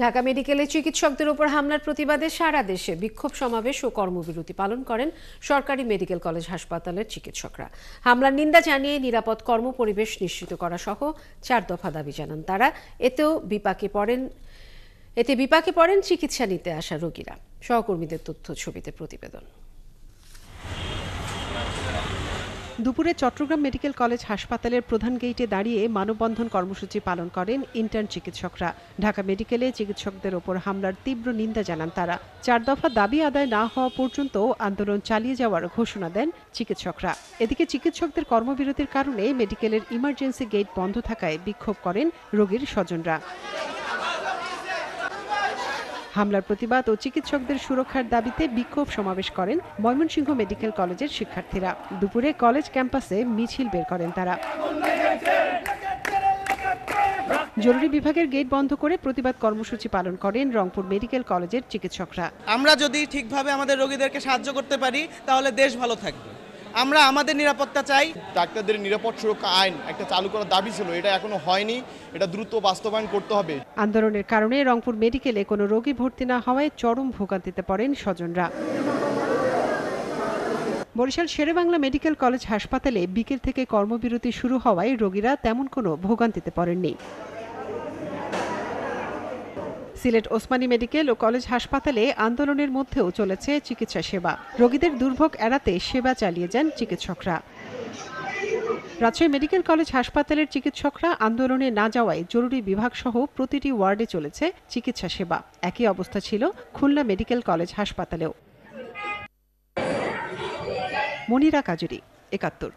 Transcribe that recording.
ঢাকা মেডিকেলে চিকিৎসকদের উপর হামলার প্রতিবাদে সারা দেশে বিক্ষোভ সমাবেশ ও কর্মবিরতি পালন করেন সরকারি মেডিকেল কলেজ হাসপাতালের চিকিৎসকরা। হামলার নিন্দা জানিয়ে নিরাপদ কর্মপরিবেশ নিশ্চিত করা সহ 4 দফা দাবি জানান তারা। এতে বিপাকে পড়েন চিকিৎসা নিতে আসা রোগীরা। সহকর্মীদের তথ্য ছবিতে প্রতিবেদন। দুপুরে চট্টগ্রাম মেডিকেল কলেজ হাসপাতালের প্রধান গেইটে দাঁড়িয়ে মানববন্ধন কর্মসূচি পালন করেন ইন্টার্ন চিকিৎসকরা। ঢাকা মেডিকেলে চিকিৎসকদের ওপর হামলার তীব্র নিন্দা জানান তারা। 4 দফা দাবি আদায় না হওয়া পর্যন্ত আন্দোলন চালিয়ে যাওয়ার ঘোষণা দেন চিকিৎসকরা। এদিকে চিকিৎসকদের কর্মবিরতির কারণে মেডিকেলের ইমার্জেন্সি গেট বন্ধ থাকায় বিক্ষোভ করেন রোগীর স্বজনরা। হামলার প্রতিবাদ ও চিকিৎসকদের সুরক্ষার দাবিতে বিক্ষোভ সমাবেশ করেন ময়মনসিংহ মেডিকেল কলেজের শিক্ষার্থীরা। দুপুরে কলেজ ক্যাম্পাসে মিছিল বের করেন তারা। জরুরি বিভাগের গেট বন্ধ করে প্রতিবাদ কর্মসূচি পালন করেন রংপুর মেডিকেল কলেজের চিকিৎসকরা। আমরা যদি ঠিকভাবে আমাদের রোগীদেরকে সাহায্য করতে পারি তাহলে দেশ ভালো থাকবে। আমরা আমাদের নিরাপত্তা চাই। ডাক্তারদের নিরাপদ সুরক্ষা আইন একটা চালু করার দাবি ছিল, এটা এখনো হয়নি, এটা দ্রুত বাস্তবায়ন করতে হবে। আন্দোলনের কারণে রংপুর মেডিকেলে কোনো রোগী ভর্তি না হওয়ায় চরম ভোগান্তিতে পড়েন স্বজনরা। বরিশাল শেরেবাংলা মেডিকেল কলেজ হাসপাতালে বিকেল থেকে কর্মবিরতি শুরু হওয়ায় রোগীরা তেমন কোনো ভোগান্তিতে পড়েননি। সিলেট ওসমানী মেডিকেল ও কলেজ হাসপাতালে আন্দোলনের মধ্যেও চলেছে চিকিৎসা সেবা। রোগীদের দুর্ভোগ এড়াতে সেবা চালিয়ে যান চিকিৎসকরা। রাজশাহী মেডিকেল কলেজ হাসপাতালের চিকিৎসকরা আন্দোলনে না যাওয়ায় জরুরি বিভাগ সহ প্রতিটি ওয়ার্ডে চলেছে চিকিৎসা সেবা। একই অবস্থা ছিল খুলনা মেডিকেল কলেজ হাসপাতালেও। মনিরা কাজুরি, ৭১।